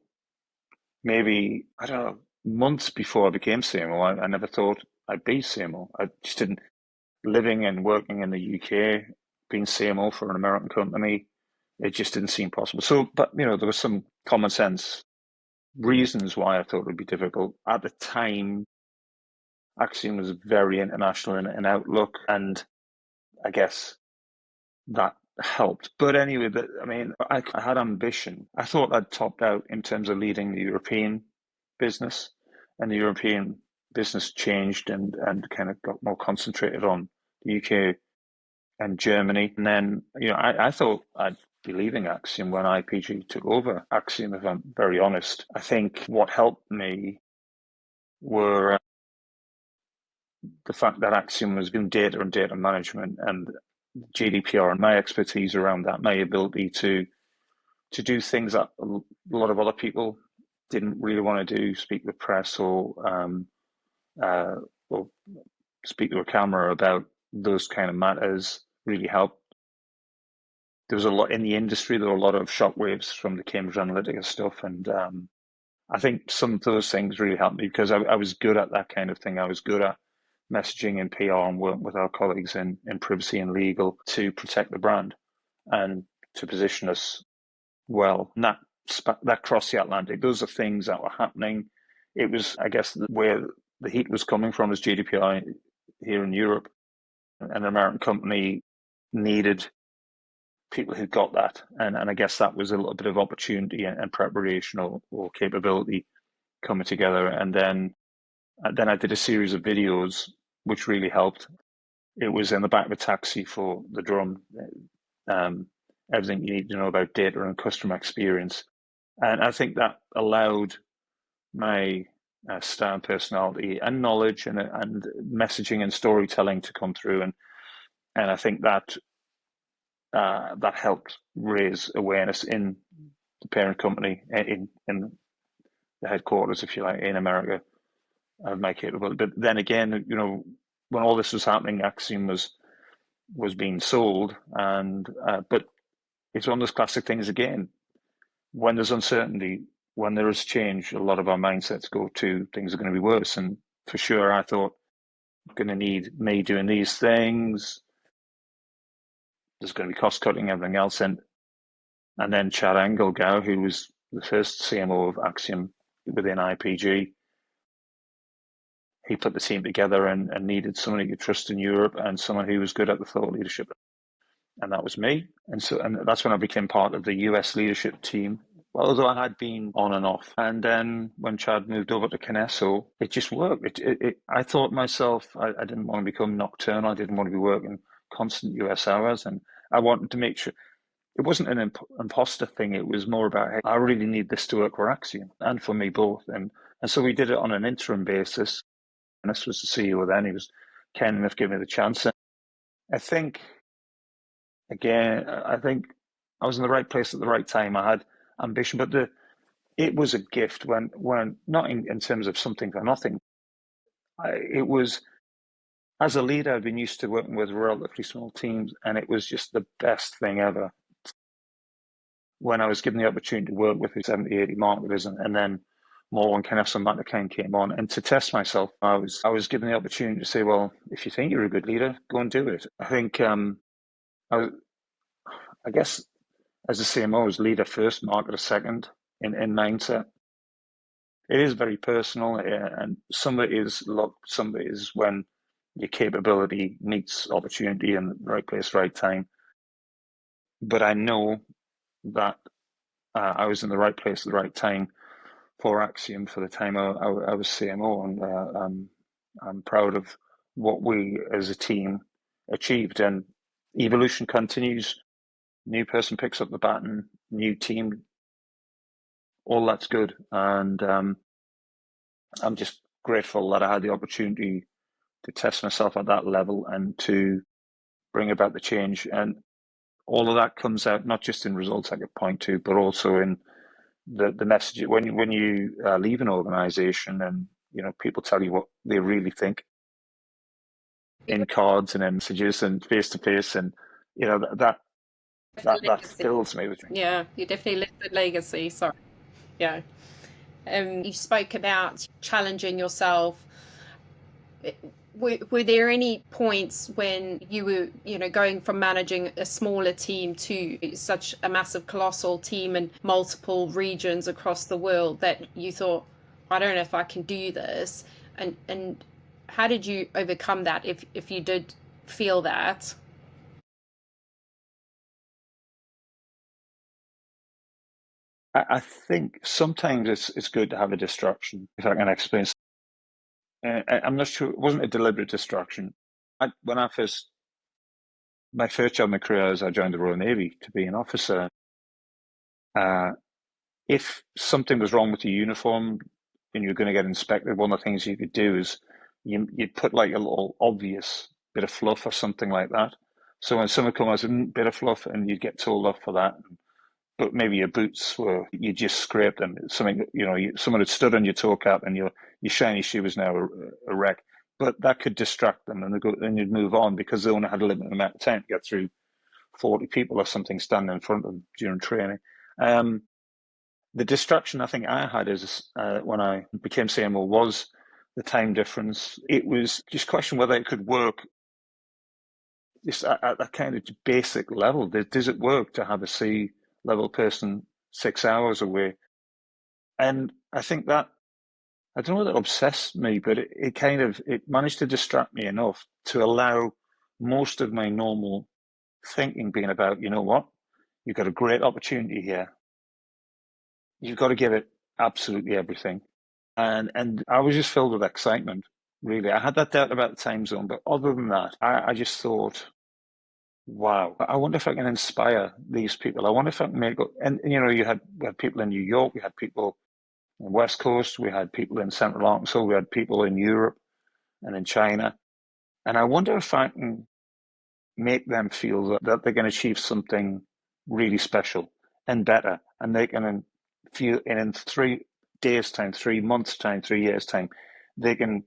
maybe, I don't know, months before I became CMO, I never thought I'd be CMO. I just didn't. Living and working in the UK, being CMO for an American company, it just didn't seem possible. So, but there was some common sense reasons why I thought it would be difficult. At the time, Acxiom was very international in outlook, and I guess that helped. But anyway, I had ambition. I thought I'd topped out in terms of leading the European business, and the European business changed and kind of got more concentrated on the UK and Germany. And then, I thought I'd be leaving Acxiom when IPG took over Acxiom, if I'm very honest. I think what helped me were the fact that Acxiom was in data and data management and GDPR and my expertise around that, my ability to do things that a lot of other people didn't really want to do, speak to the press or speak to a camera about those kind of matters, really helped. There was a lot in the industry. There were a lot of shockwaves from the Cambridge Analytica stuff, and I think some of those things really helped me because I was good at that kind of thing. I was good at messaging and PR and working with our colleagues in privacy and legal to protect the brand and to position us well. And that crossed the Atlantic. Those are things that were happening. It was, I guess, where the heat was coming from was GDPR here in Europe. An American company needed people who got that. And I guess that was a little bit of opportunity and preparation or capability coming together. And then I did a series of videos which really helped. It was in the back of a taxi for the drum, everything you need to know about data and customer experience. And I think that allowed my style and personality and knowledge and messaging and storytelling to come through. And I think that that helped raise awareness in the parent company, in the headquarters, if you like, in America, of my capability. But then again, when all this was happening, Acxiom was being sold, and but it's one of those classic things again. When there's uncertainty, when there is change, a lot of our mindsets go to things are going to be worse. And for sure, I thought, I'm going to need me doing these things. There's going to be cost cutting, everything else, and then Chad Engelgau, who was the first CMO of Acxiom within IPG, he put the team together and needed someone he could trust in Europe and someone who was good at the thought leadership. And that was me. And that's when I became part of the US leadership team, although I had been on and off. And then when Chad moved over to Kinesso, it just worked. I thought myself, I didn't want to become nocturnal. I didn't want to be working constant US hours. And I wanted to make sure it wasn't an imposter thing. It was more about, hey, I really need this to work for Acxiom and for me both. And so we did it on an interim basis. And this was the CEO then. He was kind enough to give me the chance. And I think, again, I think I was in the right place at the right time. I had ambition, but it was a gift when not in terms of something for nothing. It was, as a leader, I've been used to working with relatively small teams, and it was just the best thing ever. When I was given the opportunity to work with 70, 80 marketers, and then Moll and Tanja Kent came on, and to test myself, I was given the opportunity to say, well, if you think you're a good leader, go and do it. I think I guess as a CMO, I was leader first, marketer second in mindset. It is very personal, and some of it is luck, some of it is when your capability meets opportunity in the right place, right time. But I know that I was in the right place at the right time for Acxiom for the time I was CMO, and I'm proud of what we as a team achieved. And evolution continues. New person picks up the baton, new team, all that's good. And I'm just grateful that I had the opportunity to test myself at that level and to bring about the change. And all of that comes out not just in results I could point to, but also in the message. When you leave an organization and people tell you what they really think in cards and in messages and face to face, and that fills me with. Yeah, you definitely left the legacy. Sorry. Yeah. You spoke about challenging yourself. Were there any points when you were, going from managing a smaller team to such a massive, colossal team and multiple regions across the world that you thought, I don't know if I can do this? And how did you overcome that if you did feel that? I think sometimes it's good to have a distraction, if I can explain. I'm not sure, it wasn't a deliberate distraction. When I first, my first job in my career is I joined the Royal Navy to be an officer. Uh, if something was wrong with your uniform and you're going to get inspected, one of the things you could do is you'd put like a little obvious bit of fluff or something like that. So when someone comes with a bit of fluff and you'd get told off for that, but maybe your boots were, you just scraped them. Something, someone had stood on your toe cap and your shiny shoe was now a wreck. But that could distract them and you'd move on because they only had a limited amount of time to get through 40 people or something standing in front of them during training. The distraction I think I had is when I became CMO was the time difference. It was just a question whether it could work just at that kind of basic level. Does it work to have a C-level person 6 hours away? And I think that, I don't know whether it obsessed me, but it managed to distract me enough to allow most of my normal thinking being about, you know what, you've got a great opportunity here. You've got to give it absolutely everything. And I was just filled with excitement, really. I had that doubt about the time zone, but other than that, I just thought, wow, I wonder if I can inspire these people. I wonder if I can make, and we had people in New York, we had people on the West Coast, we had people in Central Arkansas, we had people in Europe and in China. And I wonder if I can make them feel that they can achieve something really special and better. And they can feel, and in 3 days' time, 3 months' time, 3 years' time, they can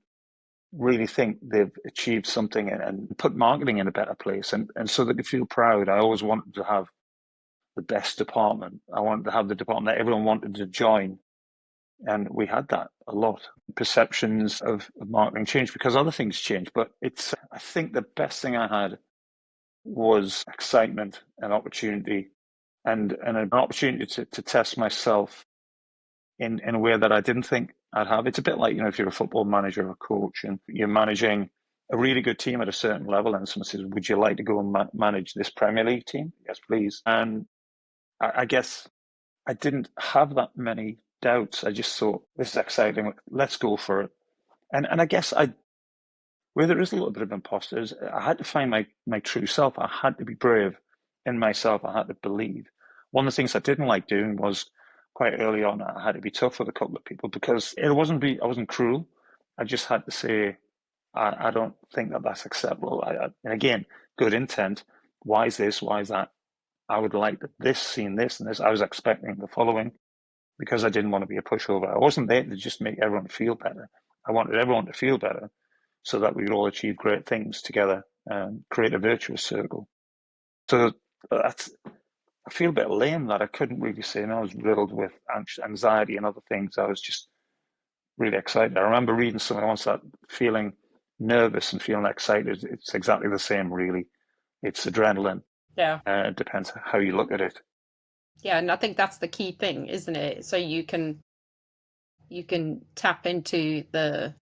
really think they've achieved something and put marketing in a better place. And so they can feel proud. I always wanted to have the best department. I wanted to have the department that everyone wanted to join. And we had that a lot. Perceptions of marketing changed because other things changed. But I think the best thing I had was excitement and opportunity and an opportunity to test myself in a way that I didn't think I'd have. It's a bit like, if you're a football manager or a coach and you're managing a really good team at a certain level and someone says, would you like to go and manage this Premier League team? Yes, please. And I guess I didn't have that many doubts. I just thought, this is exciting. Let's go for it. And I guess where there is a little bit of imposters, I had to find my true self. I had to be brave in myself. I had to believe. One of the things I didn't like doing was quite early on, I had to be tough with a couple of people because I wasn't cruel. I just had to say, I don't think that that's acceptable. And again, good intent. Why is this? Why is that? I would like this, seeing this and this. I was expecting the following because I didn't want to be a pushover. I wasn't there to just make everyone feel better. I wanted everyone to feel better so that we would all achieve great things together and create a virtuous circle. So I feel a bit lame that I couldn't really say, and I was riddled with anxiety and other things. I was just really excited. I remember reading something once that feeling nervous and feeling excited, it's exactly the same, really. It's adrenaline. Yeah. It depends how you look at it. Yeah, and I think that's the key thing, isn't it? So you can tap into the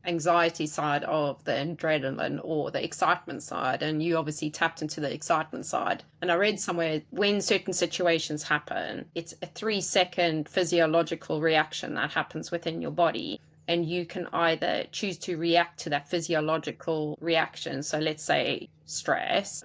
anxiety side of the adrenaline or the excitement side, and you obviously tapped into the excitement side. And I read somewhere when certain situations happen, it's a 3-second physiological reaction that happens within your body, and you can either choose to react to that physiological reaction. So let's say stress.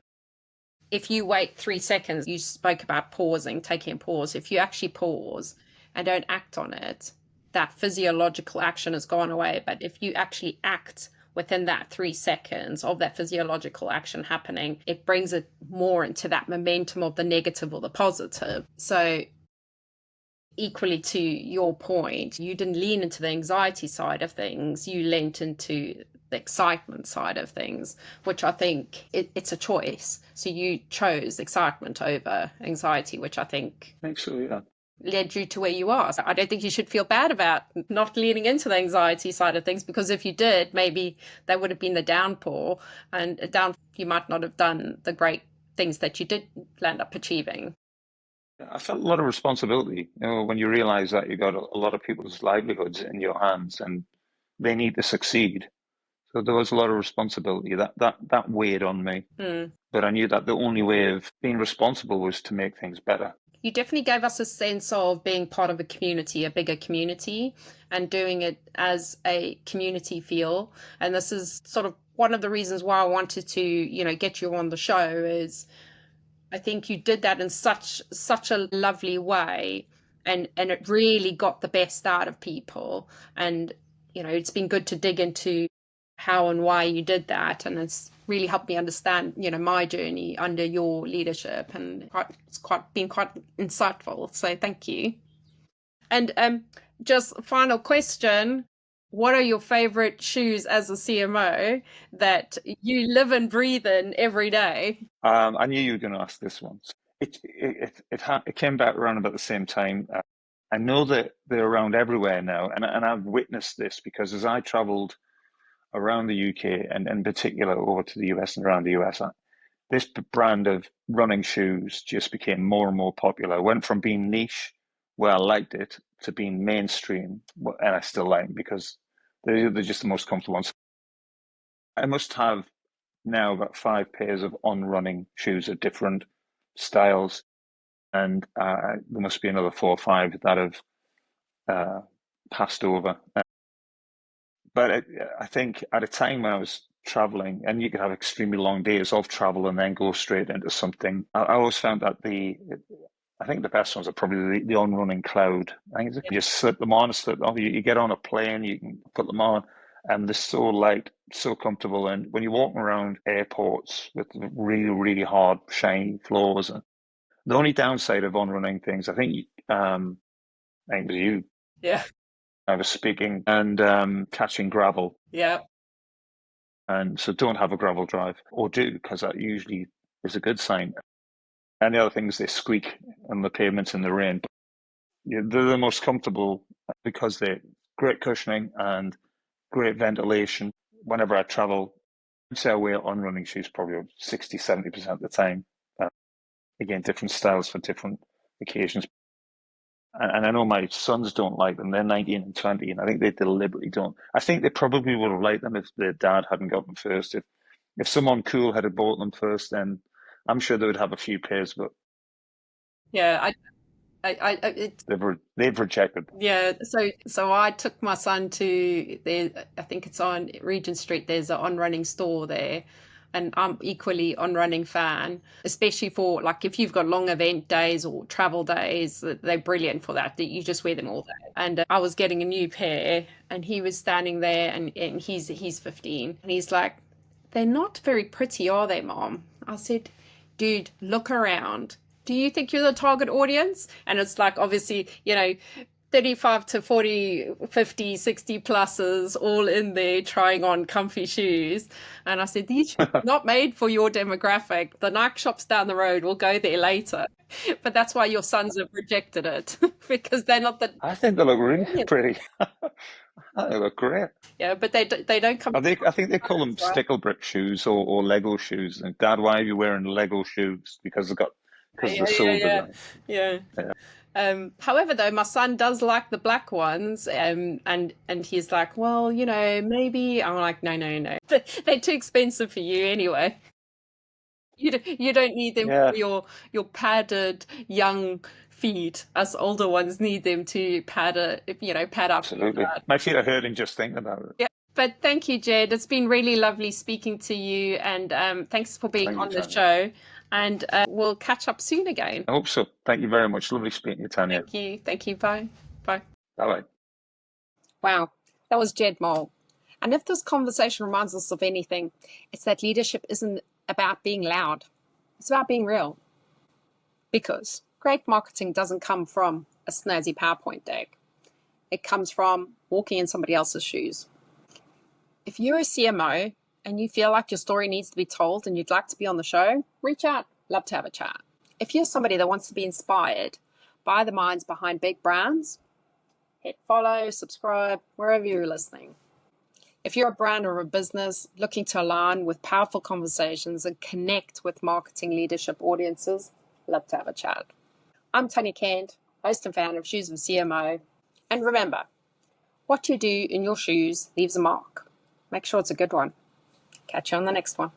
If you wait 3 seconds, you spoke about pausing, taking a pause. If you actually pause and don't act on it, that physiological action has gone away. But if you actually act within that 3 seconds of that physiological action happening, it brings it more into that momentum of the negative or the positive. So equally to your point, you didn't lean into the anxiety side of things, you leaned into the excitement side of things, which I think it's a choice. So you chose excitement over anxiety, which I think So, yeah. led you to where you are. So I don't think you should feel bad about not leaning into the anxiety side of things, because if you did, maybe that would have been the downpour, and you might not have done the great things that you did land up achieving. I felt a lot of responsibility, when you realize that you got a lot of people's livelihoods in your hands and they need to succeed. So there was a lot of responsibility that weighed on me. But I knew that the only way of being responsible was to make things better. you definitely gave us a sense of being part of a community, a bigger community, and doing it as a community feel. And this is sort of one of the reasons why I wanted to, get you on the show is I think you did that in such a lovely way, and it really got the best out of people. And it's been good to dig into how and why you did that, and it's really helped me understand my journey under your leadership, and it's been quite insightful. So thank you. And just final question. What are your favorite shoes as a CMO that you live and breathe in every day? I knew you were going to ask this one. It came back around about the same time. I know that they're around everywhere now, and I've witnessed this because as I travelled around the UK and in particular over to the US and around the US, this brand of running shoes just became more and more popular. It went from being niche, where I liked it, to being mainstream, and I still like them because they're just the most comfortable ones. I must have now about 5 pairs of on-running shoes of different styles, and there must be another 4 or 5 that have passed over. But I think at a time when I was traveling, and you could have extremely long days of travel and then go straight into something, I always found that I think the best ones are probably the on-running cloud. I think you just slip them on, slip off. You get on a plane, you can put them on, and they're so light, so comfortable. And when you're walking around airports with really, really hard, shiny floors, and the only downside of on-running things, I think it was you. Yeah. I was speaking and catching gravel. Yeah. And so don't have a gravel drive, or do, because that usually is a good sign. And the other thing is they squeak on the pavements in the rain. But they're the most comfortable because they're great cushioning and great ventilation. Whenever I travel, I'd say I wear on-running shoes probably 60, 70% of the time. Again, different styles for different occasions. And I know my sons don't like them. They're 19 and 20, and I think they deliberately don't. I think they probably would have liked them if their dad hadn't got them first. If someone cool had bought them first, then I'm sure they would have a few pairs, but yeah, they've rejected them. Yeah, so I took my son to there. I think it's on Regent Street. There's an on-running store there, and I'm equally on-running fan, especially for like if you've got long event days or travel days. They're brilliant for that. That you just wear them all day. And I was getting a new pair, and he was standing there, and he's 15, and he's like, "They're not very pretty, are they, Mom?" I said, "Dude, look around. Do you think you're the target audience?" And it's like, obviously, 35 to 40, 50, 60 pluses all in there trying on comfy shoes. And I said, these shoes are not made for your demographic. The Nike shops down the road will go there later. But that's why your sons have rejected it because they're not the. I think they look really pretty. They look great. Yeah, but they don't come. I think they call them stickle brick shoes or Lego shoes. And Dad, why are you wearing Lego shoes? Because they're so designed. Yeah. However, though, my son does like the black ones, and he's like, well, maybe. I'm like, no. They're too expensive for you anyway. You don't need them for your padded young feet. Us older ones need them to pad up. Absolutely. My feet are hurting just thinking about it. Yeah. But thank you, Jed. It's been really lovely speaking to you, and thanks for being on the show. And we'll catch up soon again. I hope so. Thank you very much. Lovely speaking to you, Tanja. Thank you. Bye. Bye. Wow, that was Jed Mole. And if this conversation reminds us of anything, it's that leadership isn't about being loud. It's about being real. Because great marketing doesn't come from a snazzy PowerPoint deck. It comes from walking in somebody else's shoes. If you're a CMO and you feel like your story needs to be told and you'd like to be on the show, reach out. Love to have a chat. If you're somebody that wants to be inspired by the minds behind big brands, hit follow, subscribe, wherever you're listening. If you're a brand or a business looking to align with powerful conversations and connect with marketing leadership audiences, love to have a chat. I'm Tanja Kent, host and founder of Shoes of CMO. And remember, what you do in your shoes leaves a mark. Make sure it's a good one. Catch you on the next one.